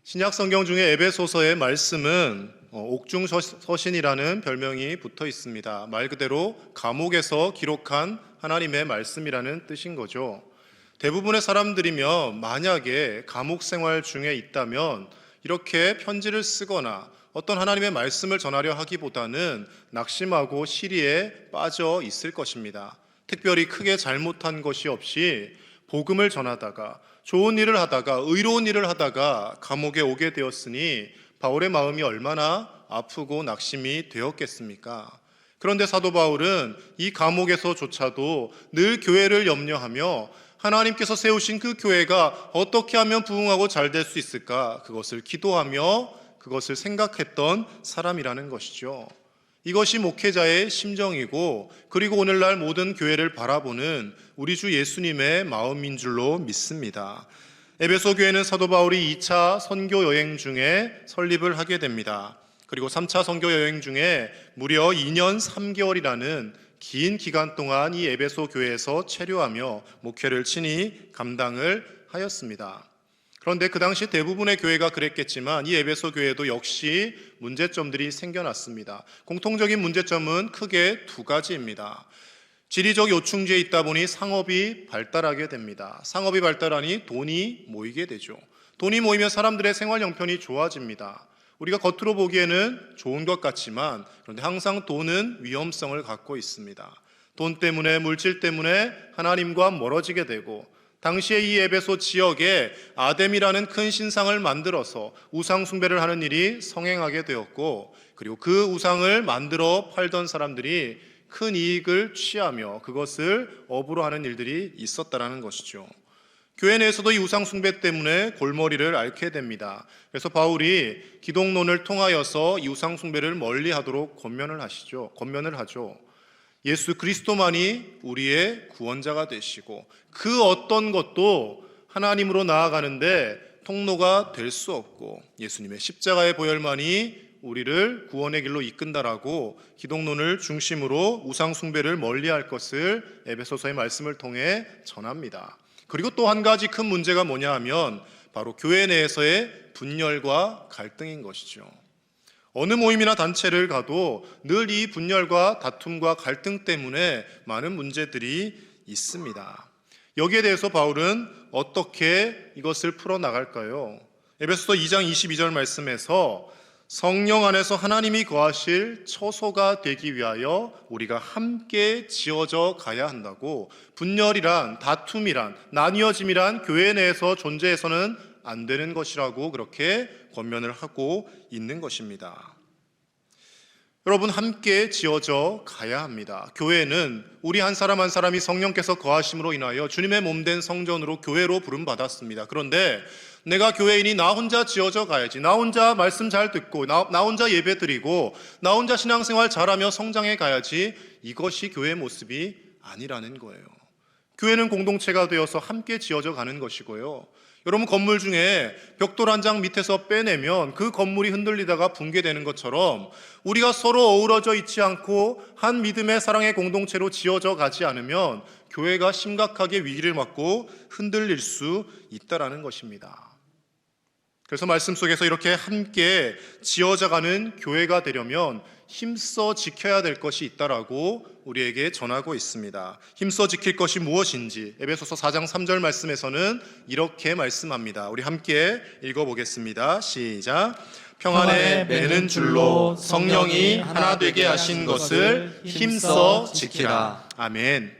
신약 성경 중에 에베소서의 말씀은 옥중서신이라는 별명이 붙어 있습니다. 말 그대로 감옥에서 기록한 하나님의 말씀이라는 뜻인 거죠. 대부분의 사람들이면 만약에 감옥 생활 중에 있다면 이렇게 편지를 쓰거나 어떤 하나님의 말씀을 전하려 하기보다는 낙심하고 시리에 빠져 있을 것입니다. 특별히 크게 잘못한 것이 없이 복음을 전하다가 좋은 일을 하다가 의로운 일을 하다가 감옥에 오게 되었으니 바울의 마음이 얼마나 아프고 낙심이 되었겠습니까? 그런데 사도 바울은 이 감옥에서조차도 늘 교회를 염려하며 하나님께서 세우신 그 교회가 어떻게 하면 부흥하고 잘 될 수 있을까? 그것을 기도하며 그것을 생각했던 사람이라는 것이죠. 이것이 목회자의 심정이고 그리고 오늘날 모든 교회를 바라보는 우리 주 예수님의 마음인 줄로 믿습니다. 에베소 교회는 사도 바울이 2차 선교 여행 중에 설립을 하게 됩니다. 그리고 3차 선교 여행 중에 무려 2년 3개월이라는 긴 기간 동안 이 에베소 교회에서 체류하며 목회를 친히 감당을 하였습니다. 그런데 그 당시 대부분의 교회가 그랬겠지만 이 에베소 교회도 역시 문제점들이 생겨났습니다. 공통적인 문제점은 크게 두 가지입니다. 지리적 요충지에 있다 보니 상업이 발달하게 됩니다. 상업이 발달하니 돈이 모이게 되죠. 돈이 모이면 사람들의 생활 형편이 좋아집니다. 우리가 겉으로 보기에는 좋은 것 같지만 그런데 항상 돈은 위험성을 갖고 있습니다. 돈 때문에 물질 때문에 하나님과 멀어지게 되고 당시에 이 에베소 지역에 아뎀이라는 큰 신상을 만들어서 우상 숭배를 하는 일이 성행하게 되었고 그리고 그 우상을 만들어 팔던 사람들이 큰 이익을 취하며 그것을 업으로 하는 일들이 있었다는 것이죠. 교회 내에서도 이 우상 숭배 때문에 골머리를 앓게 됩니다. 그래서 바울이 기독론을 통하여서 이 우상 숭배를 멀리하도록 권면을 하죠. 예수 그리스도만이 우리의 구원자가 되시고 그 어떤 것도 하나님으로 나아가는데 통로가 될 수 없고 예수님의 십자가의 보혈만이 우리를 구원의 길로 이끈다라고 기독론을 중심으로 우상 숭배를 멀리할 것을 에베소서의 말씀을 통해 전합니다. 그리고 또 한 가지 큰 문제가 뭐냐 하면 바로 교회 내에서의 분열과 갈등인 것이죠. 어느 모임이나 단체를 가도 늘 이 분열과 다툼과 갈등 때문에 많은 문제들이 있습니다. 여기에 대해서 바울은 어떻게 이것을 풀어나갈까요? 에베소서 2장 22절 말씀에서 성령 안에서 하나님이 거하실 처소가 되기 위하여 우리가 함께 지어져 가야 한다고 분열이란 다툼이란 나뉘어짐이란 교회 내에서 존재해서는 안 되는 것이라고 그렇게 권면을 하고 있는 것입니다. 여러분 함께 지어져 가야 합니다. 교회는 우리 한 사람 한 사람이 성령께서 거하심으로 인하여 주님의 몸된 성전으로 교회로 부름받았습니다. 그런데 내가 교회인이 나 혼자 지어져 가야지, 나 혼자 말씀 잘 듣고 나 혼자 예배 드리고 나 혼자 신앙생활 잘하며 성장해 가야지, 이것이 교회의 모습이 아니라는 거예요. 교회는 공동체가 되어서 함께 지어져 가는 것이고요. 여러분 건물 중에 벽돌 한 장 밑에서 빼내면 그 건물이 흔들리다가 붕괴되는 것처럼 우리가 서로 어우러져 있지 않고 한 믿음의 사랑의 공동체로 지어져 가지 않으면 교회가 심각하게 위기를 맞고 흔들릴 수 있다는 것입니다. 그래서 말씀 속에서 이렇게 함께 지어져가는 교회가 되려면 힘써 지켜야 될 것이 있다라고 우리에게 전하고 있습니다. 힘써 지킬 것이 무엇인지 에베소서 4장 3절 말씀에서는 이렇게 말씀합니다. 우리 함께 읽어보겠습니다. 시작. 평안에 매는 줄로 성령이 하나 되게 하신 것을 힘써 지키라. 아멘.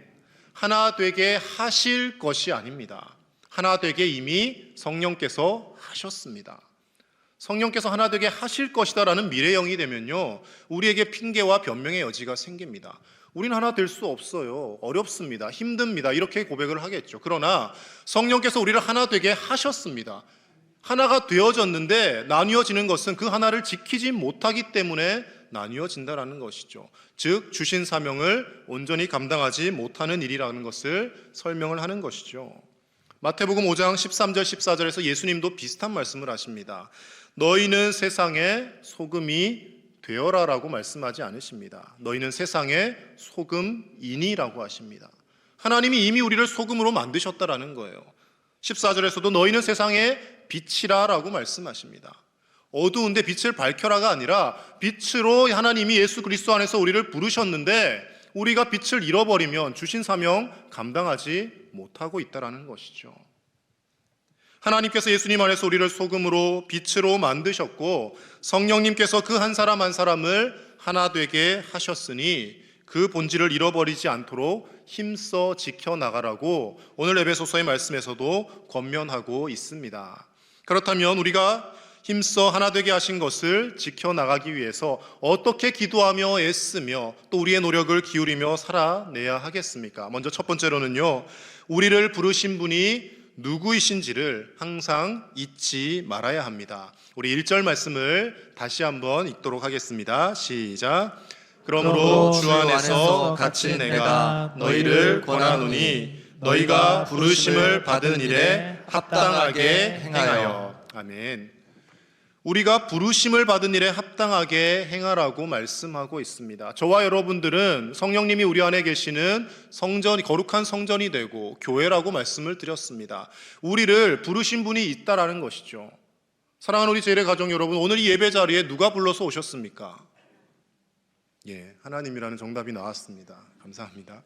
하나 되게 하실 것이 아닙니다. 하나 되게 이미 성령께서 하셨습니다. 성령께서 하나 되게 하실 것이다라는 미래형이 되면요, 우리에게 핑계와 변명의 여지가 생깁니다. 우리는 하나 될 수 없어요. 어렵습니다. 힘듭니다. 이렇게 고백을 하겠죠. 그러나 성령께서 우리를 하나 되게 하셨습니다. 하나가 되어졌는데 나뉘어지는 것은 그 하나를 지키지 못하기 때문에 나뉘어진다는 것이죠. 즉 주신 사명을 온전히 감당하지 못하는 일이라는 것을 설명을 하는 것이죠. 마태복음 5장 13절 14절에서 예수님도 비슷한 말씀을 하십니다. 너희는 세상의 소금이 되어라 라고 말씀하지 않으십니다. 너희는 세상의 소금이니라고 하십니다. 하나님이 이미 우리를 소금으로 만드셨다라는 거예요. 14절에서도 너희는 세상의 빛이라라고 말씀하십니다. 어두운데 빛을 밝혀라가 아니라 빛으로 하나님이 예수 그리스도 안에서 우리를 부르셨는데 우리가 빛을 잃어버리면 주신 사명 감당하지 못하고 있다라는 것이죠. 하나님께서 예수님 안에서 우리를 소금으로 빛으로 만드셨고 성령님께서 그 한 사람 한 사람을 하나 되게 하셨으니 그 본질을 잃어버리지 않도록 힘써 지켜나가라고 오늘 에베소서의 말씀에서도 권면하고 있습니다. 그렇다면 우리가 힘써 하나 되게 하신 것을 지켜나가기 위해서 어떻게 기도하며 애쓰며 또 우리의 노력을 기울이며 살아내야 하겠습니까? 먼저 첫 번째로는요, 우리를 부르신 분이 누구이신지를 항상 잊지 말아야 합니다. 우리 1절 말씀을 다시 한번 읽도록 하겠습니다. 시작. 그러므로 주 안에서 갇힌 내가 너희를 권하노니 너희가 부르심을 받은 일에 합당하게 행하여. 아멘. 우리가 부르심을 받은 일에 합당하게 행하라고 말씀하고 있습니다. 저와 여러분들은 성령님이 우리 안에 계시는 성전이 거룩한 성전이 되고 교회라고 말씀을 드렸습니다. 우리를 부르신 분이 있다라는 것이죠. 사랑하는 우리 제일의 가족 여러분, 오늘 이 예배 자리에 누가 불러서 오셨습니까? 하나님이라는 정답이 나왔습니다. 감사합니다.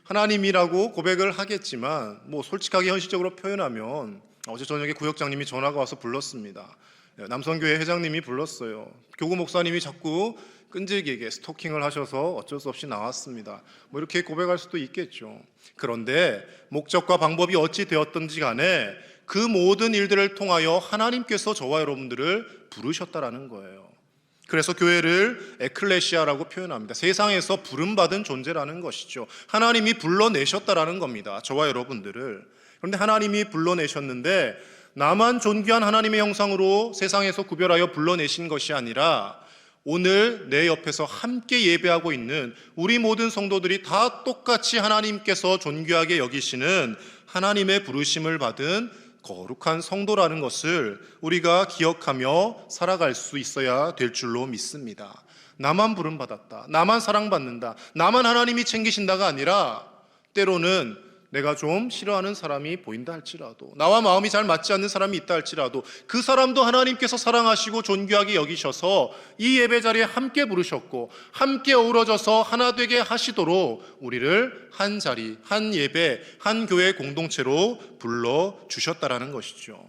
하나님이라고 고백을 하겠지만 솔직하게 현실적으로 표현하면 어제 저녁에 구역장님이 전화가 와서 불렀습니다. 남성교회 회장님이 불렀어요. 교구 목사님이 자꾸 끈질기게 스토킹을 하셔서 어쩔 수 없이 나왔습니다. 이렇게 고백할 수도 있겠죠. 그런데 목적과 방법이 어찌 되었든지 간에 그 모든 일들을 통하여 하나님께서 저와 여러분들을 부르셨다라는 거예요. 그래서 교회를 에클레시아라고 표현합니다. 세상에서 부름받은 존재라는 것이죠. 하나님이 불러내셨다라는 겁니다. 저와 여러분들을. 그런데 하나님이 불러내셨는데 나만 존귀한 하나님의 형상으로 세상에서 구별하여 불러내신 것이 아니라 오늘 내 옆에서 함께 예배하고 있는 우리 모든 성도들이 다 똑같이 하나님께서 존귀하게 여기시는 하나님의 부르심을 받은 거룩한 성도라는 것을 우리가 기억하며 살아갈 수 있어야 될 줄로 믿습니다. 나만 부름받았다, 나만 사랑받는다, 나만 하나님이 챙기신다가 아니라 때로는 내가 좀 싫어하는 사람이 보인다 할지라도, 나와 마음이 잘 맞지 않는 사람이 있다 할지라도 그 사람도 하나님께서 사랑하시고 존귀하게 여기셔서 이 예배 자리에 함께 부르셨고 함께 어우러져서 하나 되게 하시도록 우리를 한 자리, 한 예배, 한 교회 공동체로 불러주셨다라는 것이죠.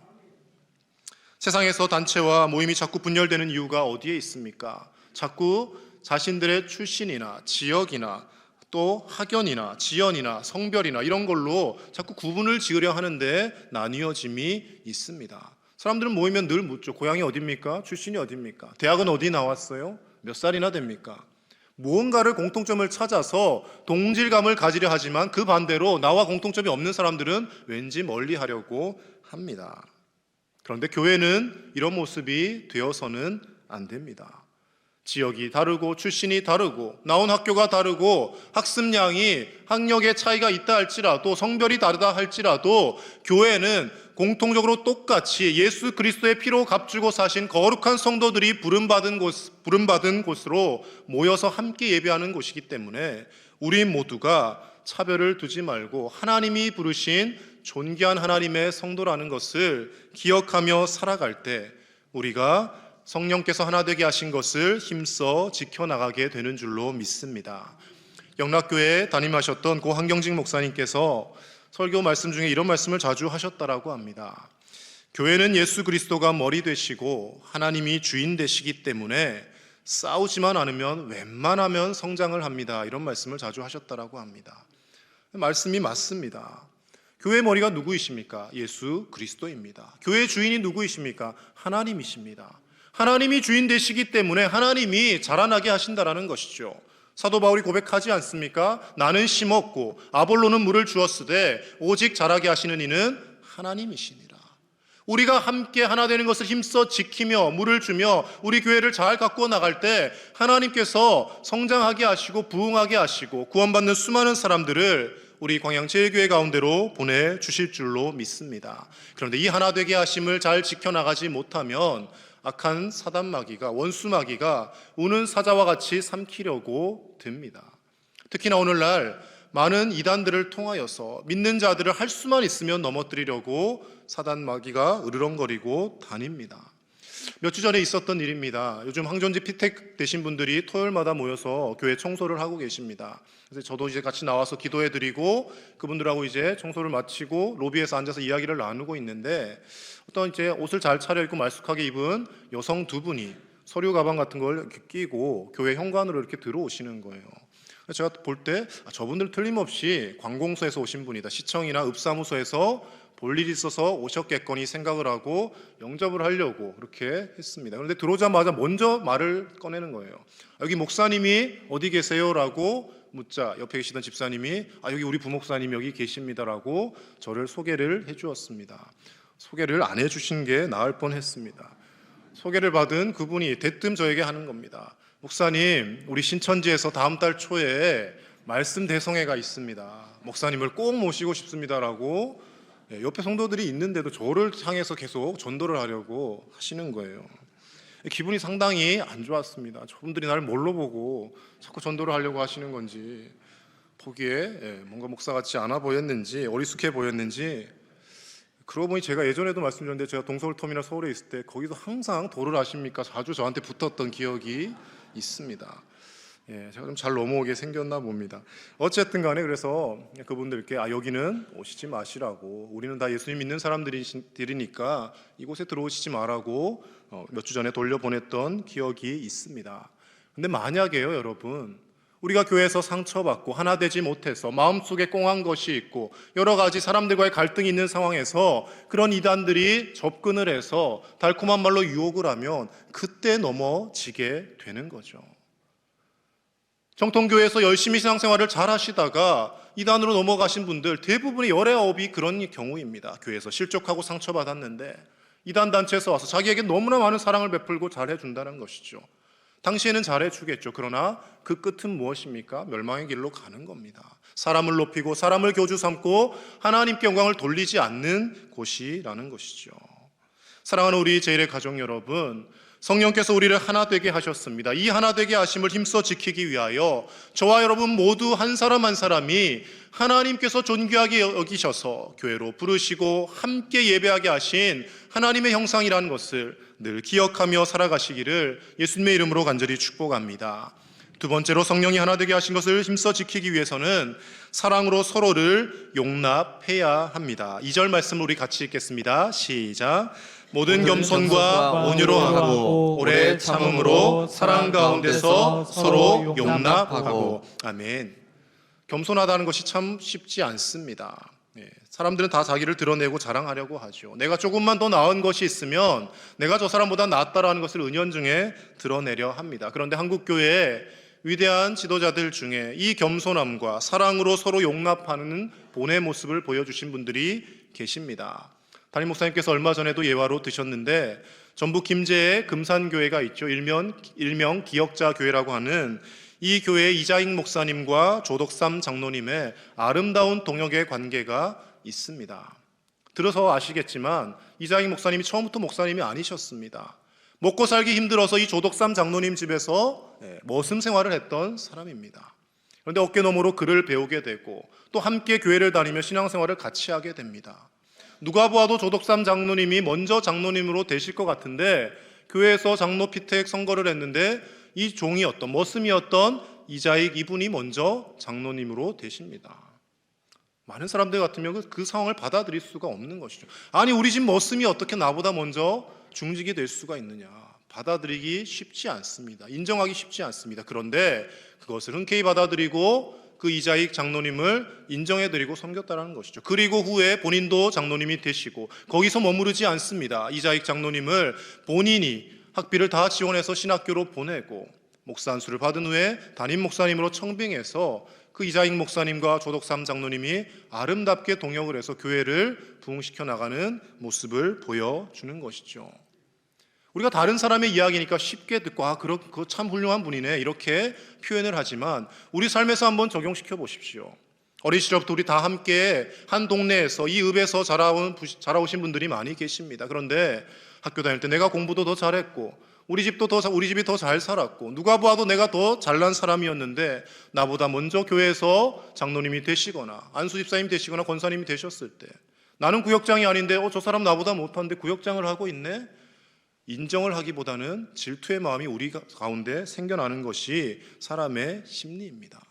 세상에서 단체와 모임이 자꾸 분열되는 이유가 어디에 있습니까? 자꾸 자신들의 출신이나 지역이나 또 학연이나 지연이나 성별이나 이런 걸로 자꾸 구분을 지으려 하는데 나뉘어짐이 있습니다. 사람들은 모이면 늘 묻죠. 고향이 어딥니까? 출신이 어딥니까? 대학은 어디 나왔어요? 몇 살이나 됩니까? 무언가를 공통점을 찾아서 동질감을 가지려 하지만 그 반대로 나와 공통점이 없는 사람들은 왠지 멀리 하려고 합니다. 그런데 교회는 이런 모습이 되어서는 안 됩니다. 지역이 다르고 출신이 다르고 나온 학교가 다르고 학습량이 학력의 차이가 있다 할지라도 성별이 다르다 할지라도 교회는 공통적으로 똑같이 예수 그리스도의 피로 값주고 사신 거룩한 성도들이 부름받은 곳으로 모여서 함께 예배하는 곳이기 때문에 우리 모두가 차별을 두지 말고 하나님이 부르신 존귀한 하나님의 성도라는 것을 기억하며 살아갈 때 우리가 성령께서 하나 되게 하신 것을 힘써 지켜나가게 되는 줄로 믿습니다. 영락교회에 담임하셨던 고 한경직 목사님께서 설교 말씀 중에 이런 말씀을 자주 하셨다라고 합니다. 교회는 예수 그리스도가 머리 되시고 하나님이 주인 되시기 때문에 싸우지만 않으면 웬만하면 성장을 합니다. 이런 말씀을 자주 하셨다라고 합니다. 말씀이 맞습니다. 교회 머리가 누구이십니까? 예수 그리스도입니다. 교회 주인이 누구이십니까? 하나님이십니다. 하나님이 주인 되시기 때문에 하나님이 자라나게 하신다라는 것이죠. 사도 바울이 고백하지 않습니까? 나는 심었고 아볼로는 물을 주었으되 오직 자라게 하시는 이는 하나님이시니라. 우리가 함께 하나 되는 것을 힘써 지키며 물을 주며 우리 교회를 잘 가꾸어 나갈 때 하나님께서 성장하게 하시고 부흥하게 하시고 구원받는 수많은 사람들을 우리 광양제일교회 가운데로 보내주실 줄로 믿습니다. 그런데 이 하나 되게 하심을 잘 지켜나가지 못하면 악한 사단마귀가 원수마귀가 우는 사자와 같이 삼키려고 듭니다. 특히나 오늘날 많은 이단들을 통하여서 믿는 자들을 할 수만 있으면 넘어뜨리려고 사단 마귀가 으르렁거리고 다닙니다. 몇 주 전에 있었던 일입니다. 요즘 항존지 피택 되신 분들이 토요일마다 모여서 교회 청소를 하고 계십니다. 그래서 저도 이제 같이 나와서 기도해드리고 그분들하고 이제 청소를 마치고 로비에서 앉아서 이야기를 나누고 있는데 어떤 이제 옷을 잘 차려입고 말쑥하게 입은 여성 두 분이 서류 가방 같은 걸 이렇게 끼고 교회 현관으로 이렇게 들어오시는 거예요. 제가 볼 때 저분들 틀림없이 관공서에서 오신 분이다. 시청이나 읍사무소에서 볼 일이 있어서 오셨겠거니 생각을 하고 영접을 하려고 그렇게 했습니다. 그런데 들어오자마자 먼저 말을 꺼내는 거예요. 여기 목사님이 어디 계세요? 라고 묻자 옆에 계시던 집사님이 여기 우리 부목사님 여기 계십니다라고 저를 소개를 해주었습니다. 소개를 안 해주신 게 나을 뻔했습니다. 소개를 받은 그분이 대뜸 저에게 하는 겁니다. 목사님, 우리 신천지에서 다음 달 초에 말씀 대성회가 있습니다. 목사님을 꼭 모시고 싶습니다라고 옆에 성도들이 있는데도 저를 향해서 계속 전도를 하려고 하시는 거예요. 기분이 상당히 안 좋았습니다. 저분들이 나를 뭘로 보고 자꾸 전도를 하려고 하시는 건지, 보기에 뭔가 목사 같지 않아 보였는지, 어리숙해 보였는지. 그러고 보니 제가 예전에도 말씀드렸는데 제가 동서울터미널 서울에 있을 때 거기서 항상 도를 아십니까? 자주 저한테 붙었던 기억이 있습니다. 제가 좀 잘 넘어오게 생겼나 봅니다. 어쨌든 간에 그래서 그분들께 여기는 오시지 마시라고, 우리는 다 예수님 믿는 사람들이니까 이곳에 들어오시지 마라고 몇 주 전에 돌려보냈던 기억이 있습니다. 근데 만약에요, 여러분, 우리가 교회에서 상처받고 하나 되지 못해서 마음속에 꽁한 것이 있고 여러 가지 사람들과의 갈등이 있는 상황에서 그런 이단들이 접근을 해서 달콤한 말로 유혹을 하면 그때 넘어지게 되는 거죠. 정통교회에서 열심히 신앙생활을 잘 하시다가 이단으로 넘어가신 분들 대부분의 열의 아홉이 그런 경우입니다. 교회에서 실족하고 상처받았는데 이단 단체에서 와서 자기에게 너무나 많은 사랑을 베풀고 잘해준다는 것이죠. 당시에는 잘해주겠죠. 그러나 그 끝은 무엇입니까? 멸망의 길로 가는 겁니다. 사람을 높이고 사람을 교주 삼고 하나님께 영광을 돌리지 않는 곳이라는 것이죠. 사랑하는 우리 제1의 가족 여러분, 성령께서 우리를 하나 되게 하셨습니다. 이 하나 되게 하심을 힘써 지키기 위하여 저와 여러분 모두 한 사람 한 사람이 하나님께서 존귀하게 여기셔서 교회로 부르시고 함께 예배하게 하신 하나님의 형상이라는 것을 늘 기억하며 살아가시기를 예수님의 이름으로 간절히 축복합니다. 두 번째로, 성령이 하나 되게 하신 것을 힘써 지키기 위해서는 사랑으로 서로를 용납해야 합니다. 2절 말씀을 우리 같이 읽겠습니다. 시작. 모든 겸손과 온유로 하고 오래 참음으로 사랑 가운데서 서로 용납하고. 아멘. 겸손하다는 것이 참 쉽지 않습니다. 사람들은 다 자기를 드러내고 자랑하려고 하죠. 내가 조금만 더 나은 것이 있으면 내가 저 사람보다 낫다라는 것을 은연중에 드러내려 합니다. 그런데 한국교회의 위대한 지도자들 중에 이 겸손함과 사랑으로 서로 용납하는 본의 모습을 보여주신 분들이 계십니다. 담임 목사님께서 얼마 전에도 예화로 드셨는데 전북 김제에 금산교회가 있죠. 일명 기역자교회라고 하는 이 교회의 이자익 목사님과 조덕삼 장로님의 아름다운 동역의 관계가 있습니다. 들어서 아시겠지만 이자익 목사님이 처음부터 목사님이 아니셨습니다. 먹고 살기 힘들어서 이 조덕삼 장로님 집에서 머슴 생활을 했던 사람입니다. 그런데 어깨너머로 글을 배우게 되고 또 함께 교회를 다니며 신앙생활을 같이 하게 됩니다. 누가 보아도 조덕삼 장로님이 먼저 장로님으로 되실 것 같은데 교회에서 장로 피택 선거를 했는데 이 종이었던, 머슴이었던 이자익 이분이 먼저 장로님으로 되십니다. 많은 사람들 같으면 그 상황을 받아들일 수가 없는 것이죠. 아니, 우리 집 머슴이 어떻게 나보다 먼저 중직이 될 수가 있느냐. 받아들이기 쉽지 않습니다. 인정하기 쉽지 않습니다. 그런데 그것을 흔쾌히 받아들이고 그 이자익 장로님을 인정해드리고 섬겼다는 것이죠. 그리고 후에 본인도 장로님이 되시고 거기서 머무르지 않습니다. 이자익 장로님을 본인이 학비를 다 지원해서 신학교로 보내고 목사 안수를 받은 후에 담임 목사님으로 청빙해서 그 이자익 목사님과 조덕삼 장로님이 아름답게 동역을 해서 교회를 부흥시켜 나가는 모습을 보여주는 것이죠. 우리가 다른 사람의 이야기니까 쉽게 듣고 그거 참 훌륭한 분이네 이렇게 표현을 하지만 우리 삶에서 한번 적용시켜 보십시오. 어린 시절부터 우리 다 함께 한 동네에서 이 읍에서 자라오신 분들이 많이 계십니다. 그런데 학교 다닐 때 내가 공부도 더 잘했고 우리 집이 더 잘 살았고 누가 봐도 내가 더 잘난 사람이었는데 나보다 먼저 교회에서 장로님이 되시거나 안수 집사님 되시거나 권사님이 되셨을 때 나는 구역장이 아닌데 저 사람 나보다 못하는데 구역장을 하고 있네? 인정을 하기보다는 질투의 마음이 우리 가운데 생겨나는 것이 사람의 심리입니다.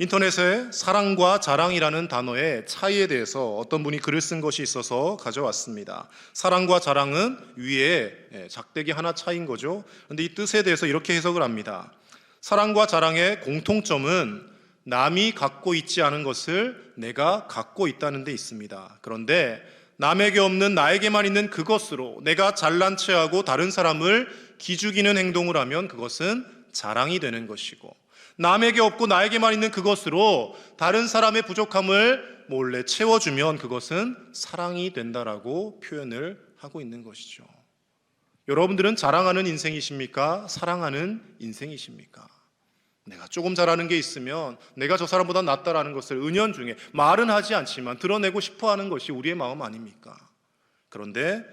인터넷에 사랑과 자랑이라는 단어의 차이에 대해서 어떤 분이 글을 쓴 것이 있어서 가져왔습니다. 사랑과 자랑은 위에 작대기 하나 차이인 거죠. 그런데 이 뜻에 대해서 이렇게 해석을 합니다. 사랑과 자랑의 공통점은 남이 갖고 있지 않은 것을 내가 갖고 있다는 데 있습니다. 그런데 남에게 없는 나에게만 있는 그것으로 내가 잘난 체하고 다른 사람을 기죽이는 행동을 하면 그것은 자랑이 되는 것이고, 남에게 없고 나에게만 있는 그것으로 다른 사람의 부족함을 몰래 채워주면 그것은 사랑이 된다라고 표현을 하고 있는 것이죠. 여러분들은 자랑하는 인생이십니까? 사랑하는 인생이십니까? 내가 조금 잘하는 게 있으면 내가 저 사람보다 낫다라는 것을 은연중에 말은 하지 않지만 드러내고 싶어하는 것이 우리의 마음 아닙니까? 그런데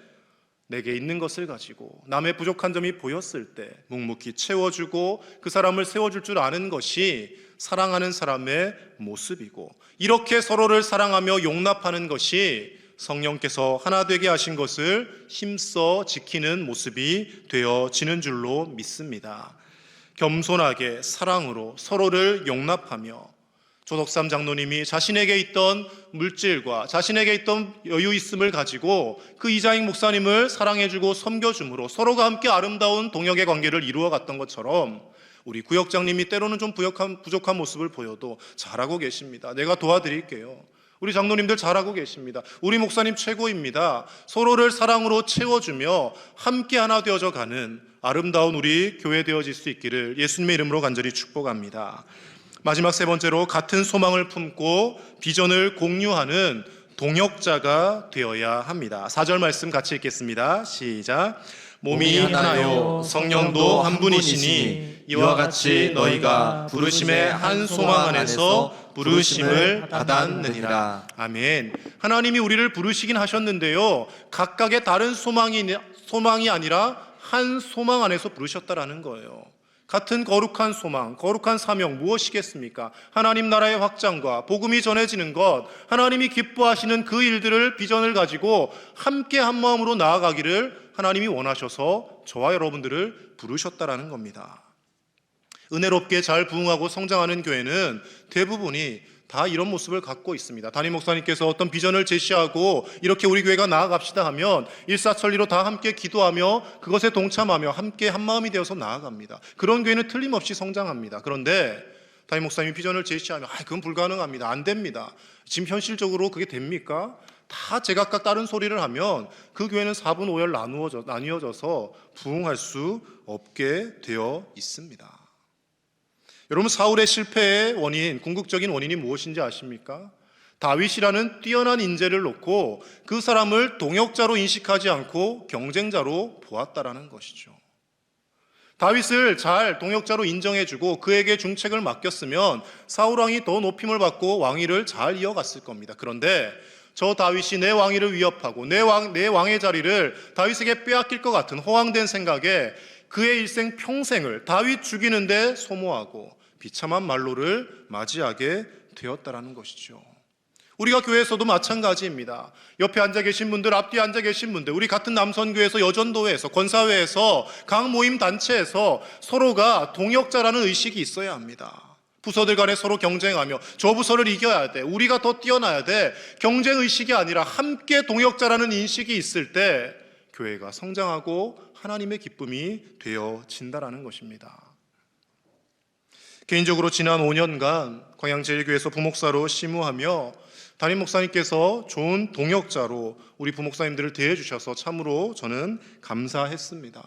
내게 있는 것을 가지고 남의 부족한 점이 보였을 때 묵묵히 채워주고 그 사람을 세워줄 줄 아는 것이 사랑하는 사람의 모습이고, 이렇게 서로를 사랑하며 용납하는 것이 성령께서 하나 되게 하신 것을 힘써 지키는 모습이 되어지는 줄로 믿습니다. 겸손하게 사랑으로 서로를 용납하며 조덕삼 장로님이 자신에게 있던 물질과 자신에게 있던 여유 있음을 가지고 그 이장익 목사님을 사랑해주고 섬겨줌으로 서로가 함께 아름다운 동역의 관계를 이루어 갔던 것처럼 우리 구역장님이 때로는 좀 부족한 모습을 보여도 잘하고 계십니다. 내가 도와드릴게요. 우리 장로님들 잘하고 계십니다. 우리 목사님 최고입니다. 서로를 사랑으로 채워주며 함께 하나 되어져 가는 아름다운 우리 교회 되어질 수 있기를 예수님의 이름으로 간절히 축복합니다. 마지막 세 번째로, 같은 소망을 품고 비전을 공유하는 동역자가 되어야 합니다. 4절 말씀 같이 읽겠습니다. 시작. 몸이 하나요 성령도 한 분이시니 이와 같이 너희가 부르심의 한 소망 안에서 부르심을 받았느니라. 아멘. 하나님이 우리를 부르시긴 하셨는데요, 각각의 다른 소망이 아니라 한 소망 안에서 부르셨다라는 거예요. 같은 거룩한 소망, 거룩한 사명 무엇이겠습니까? 하나님 나라의 확장과 복음이 전해지는 것, 하나님이 기뻐하시는 그 일들을 비전을 가지고 함께 한 마음으로 나아가기를 하나님이 원하셔서 저와 여러분들을 부르셨다라는 겁니다. 은혜롭게 잘 부흥하고 성장하는 교회는 대부분이 다 이런 모습을 갖고 있습니다. 담임 목사님께서 어떤 비전을 제시하고 이렇게 우리 교회가 나아갑시다 하면 일사천리로 다 함께 기도하며 그것에 동참하며 함께 한마음이 되어서 나아갑니다. 그런 교회는 틀림없이 성장합니다. 그런데 담임 목사님이 비전을 제시하면 그건 불가능합니다. 안 됩니다. 지금 현실적으로 그게 됩니까? 다 제각각 다른 소리를 하면 그 교회는 4분 5열 나뉘어져서 부흥할 수 없게 되어 있습니다. 여러분, 사울의 실패의 원인, 궁극적인 원인이 무엇인지 아십니까? 다윗이라는 뛰어난 인재를 놓고 그 사람을 동역자로 인식하지 않고 경쟁자로 보았다라는 것이죠. 다윗을 잘 동역자로 인정해주고 그에게 중책을 맡겼으면 사울 왕이 더 높임을 받고 왕위를 잘 이어갔을 겁니다. 그런데 저 다윗이 내 왕위를 위협하고 내 왕의 자리를 다윗에게 빼앗길 것 같은 허황된 생각에 그의 일생 평생을 다윗 죽이는데 소모하고 비참한 말로를 맞이하게 되었다라는 것이죠. 우리가 교회에서도 마찬가지입니다. 옆에 앉아 계신 분들, 앞뒤에 앉아 계신 분들, 우리 같은 남선교회에서, 여전도회에서, 권사회에서, 각 모임 단체에서 서로가 동역자라는 의식이 있어야 합니다. 부서들 간에 서로 경쟁하며 저 부서를 이겨야 돼, 우리가 더 뛰어나야 돼, 경쟁 의식이 아니라 함께 동역자라는 인식이 있을 때 교회가 성장하고 하나님의 기쁨이 되어진다라는 것입니다. 개인적으로 지난 5년간 광양제일교회에서 부목사로 심우하며 담임 목사님께서 좋은 동역자로 우리 부목사님들을 대해주셔서 참으로 저는 감사했습니다.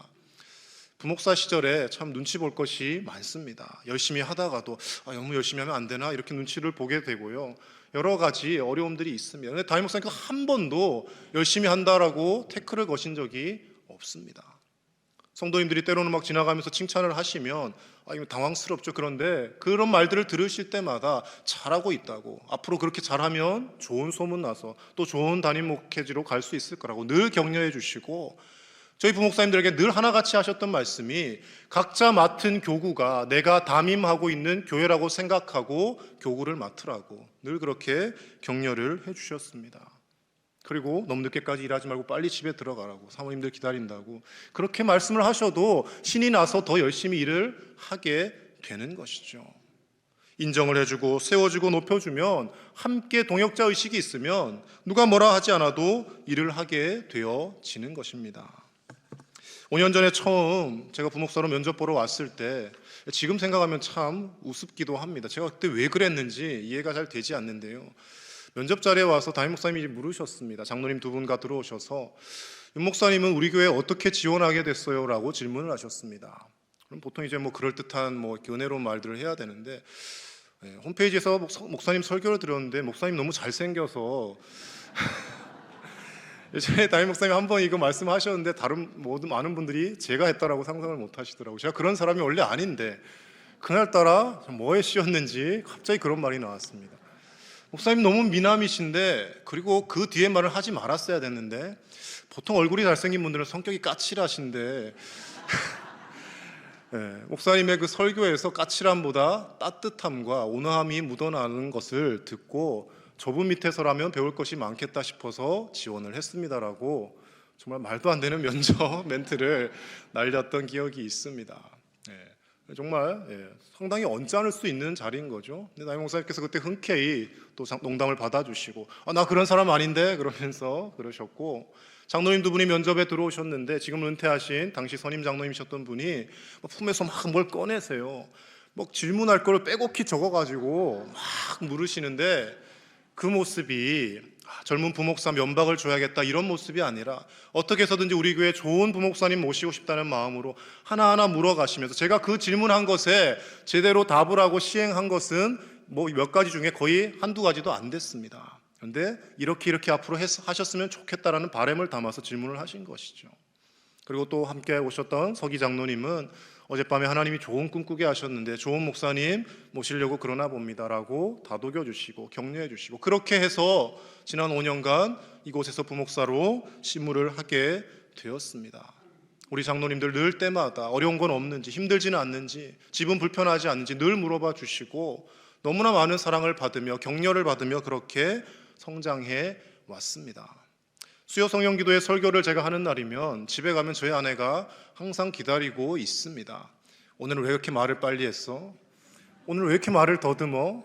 부목사 시절에 참 눈치 볼 것이 많습니다. 열심히 하다가도 너무 열심히 하면 안 되나 이렇게 눈치를 보게 되고요. 여러 가지 어려움들이 있습니다. 그런데 담임 목사님께서 한 번도 열심히 한다라고 태클을 거신 적이 없습니다. 성도님들이 때로는 막 지나가면서 칭찬을 하시면 이거 당황스럽죠. 그런데 그런 말들을 들으실 때마다 잘하고 있다고, 앞으로 그렇게 잘하면 좋은 소문 나서 또 좋은 담임 목회지로 갈 수 있을 거라고 늘 격려해 주시고, 저희 부목사님들에게 늘 하나같이 하셨던 말씀이 각자 맡은 교구가 내가 담임하고 있는 교회라고 생각하고 교구를 맡으라고 늘 그렇게 격려를 해주셨습니다. 그리고 너무 늦게까지 일하지 말고 빨리 집에 들어가라고, 사모님들 기다린다고 그렇게 말씀을 하셔도 신이 나서 더 열심히 일을 하게 되는 것이죠. 인정을 해주고 세워주고 높여주면, 함께 동역자 의식이 있으면 누가 뭐라 하지 않아도 일을 하게 되어지는 것입니다. 5년 전에 처음 제가 부목사로 면접 보러 왔을 때 지금 생각하면 참 우습기도 합니다. 제가 그때 왜 그랬는지 이해가 잘 되지 않는데요. 면접 자리에 와서 담임 목사님이 물으셨습니다. 장로님 두 분과 들어오셔서 윤 목사님은 우리 교회에 어떻게 지원하게 됐어요? 라고 질문을 하셨습니다. 그럼 보통 이제 뭐 그럴듯한 이렇게 은혜로운 말들을 해야 되는데, 홈페이지에서 목사님 설교를 들었는데 목사님 너무 잘생겨서 예전에 담임 목사님이 한번 이거 말씀하셨는데 다른 많은 분들이 제가 했다라고 상상을 못 하시더라고요. 제가 그런 사람이 원래 아닌데 그날따라 뭐에 씌었는지 갑자기 그런 말이 나왔습니다. 목사님 너무 미남이신데, 그리고 그 뒤에 말을 하지 말았어야 됐는데, 보통 얼굴이 잘생긴 분들은 성격이 까칠하신데 목사님의 그 설교에서 까칠함보다 따뜻함과 온화함이 묻어나는 것을 듣고 저분 밑에서라면 배울 것이 많겠다 싶어서 지원을 했습니다라고 정말 말도 안 되는 면접 멘트를 날렸던 기억이 있습니다. 정말 상당히 언짢을 수 있는 자리인 거죠. 근데 담임 목사님께서 그때 흔쾌히 또 농담을 받아주시고 나 그런 사람 아닌데 그러면서 그러셨고, 장로님 두 분이 면접에 들어오셨는데 지금 은퇴하신 당시 선임 장로님이셨던 분이 품에서 막 뭘 꺼내세요. 질문할 걸 빼곡히 적어가지고 막 물으시는데, 그 모습이 젊은 부목사 면박을 줘야겠다 이런 모습이 아니라 어떻게 해서든지 우리 교회 좋은 부목사님 모시고 싶다는 마음으로 하나하나 물어가시면서, 제가 그 질문한 것에 제대로 답을 하고 시행한 것은 몇 가지 중에 거의 한두 가지도 안 됐습니다. 그런데 이렇게 앞으로 하셨으면 좋겠다라는 바람을 담아서 질문을 하신 것이죠. 그리고 또 함께 오셨던 서기 장로님은 어젯밤에 하나님이 좋은 꿈 꾸게 하셨는데 좋은 목사님 모시려고 그러나 봅니다라고 다독여 주시고 격려해 주시고, 그렇게 해서 지난 5년간 이곳에서 부목사로 심무를 하게 되었습니다. 우리 장로님들 늘 때마다 어려운 건 없는지, 힘들지는 않는지, 집은 불편하지 않는지 늘 물어봐 주시고 너무나 많은 사랑을 받으며 격려를 받으며 그렇게 성장해 왔습니다. 수요 성령기도회 설교를 제가 하는 날이면 집에 가면 저희 아내가 항상 기다리고 있습니다. 오늘은 왜 이렇게 말을 빨리 했어? 오늘 왜 이렇게 말을 더듬어?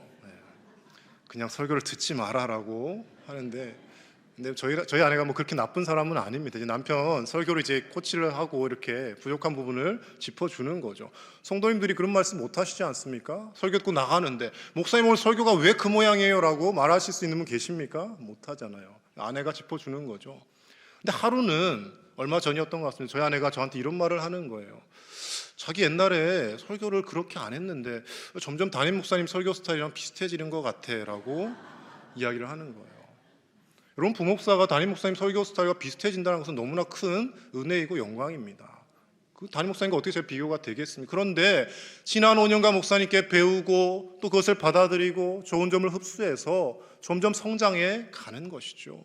그냥 설교를 듣지 마라라고 하는데, 근데 저희 아내가 그렇게 나쁜 사람은 아닙니다. 이제 남편 설교를 이제 코치를 하고 이렇게 부족한 부분을 짚어주는 거죠. 성도님들이 그런 말씀 못 하시지 않습니까? 설교 듣고 나가는데 목사님 오늘 설교가 왜 그 모양이에요? 라고 말하실 수 있는 분 계십니까? 못 하잖아요. 아내가 짚어주는 거죠. 근데 하루는 얼마 전이었던 것 같습니다. 저희 아내가 저한테 이런 말을 하는 거예요. 자기 옛날에 설교를 그렇게 안 했는데 점점 담임 목사님 설교 스타일이랑 비슷해지는 것 같아 라고 이야기를 하는 거예요. 여러분, 부목사가 담임 목사님 설교 스타일과 비슷해진다는 것은 너무나 큰 은혜이고 영광입니다. 그 담임 목사님과 어떻게 제 비교가 되겠습니까? 그런데 지난 5년간 목사님께 배우고 또 그것을 받아들이고 좋은 점을 흡수해서 점점 성장해 가는 것이죠.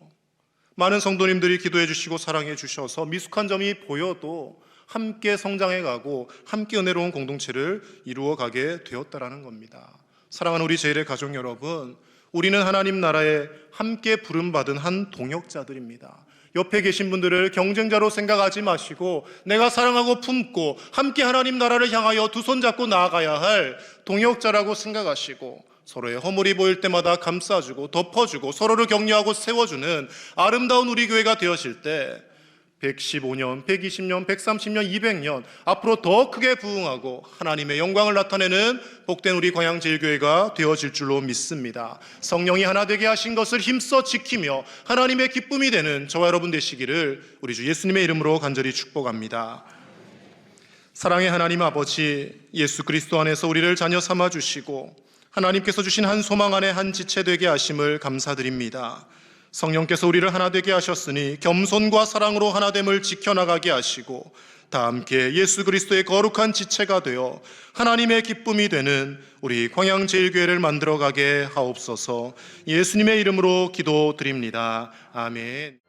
많은 성도님들이 기도해 주시고 사랑해 주셔서 미숙한 점이 보여도 함께 성장해 가고 함께 은혜로운 공동체를 이루어 가게 되었다라는 겁니다. 사랑하는 우리 제1의 가족 여러분, 우리는 하나님 나라에 함께 부름받은 한 동역자들입니다. 옆에 계신 분들을 경쟁자로 생각하지 마시고 내가 사랑하고 품고 함께 하나님 나라를 향하여 두 손 잡고 나아가야 할 동역자라고 생각하시고, 서로의 허물이 보일 때마다 감싸주고 덮어주고 서로를 격려하고 세워주는 아름다운 우리 교회가 되어질 때 115년, 120년, 130년, 200년 앞으로 더 크게 부흥하고 하나님의 영광을 나타내는 복된 우리 광양제일교회가 되어질 줄로 믿습니다. 성령이 하나 되게 하신 것을 힘써 지키며 하나님의 기쁨이 되는 저와 여러분 되시기를 우리 주 예수님의 이름으로 간절히 축복합니다. 사랑의 하나님 아버지, 예수 그리스도 안에서 우리를 자녀 삼아 주시고 하나님께서 주신 한 소망 안에 한 지체 되게 하심을 감사드립니다. 성령께서 우리를 하나 되게 하셨으니 겸손과 사랑으로 하나됨을 지켜나가게 하시고 다 함께 예수 그리스도의 거룩한 지체가 되어 하나님의 기쁨이 되는 우리 광양제일교회를 만들어가게 하옵소서. 예수님의 이름으로 기도드립니다. 아멘.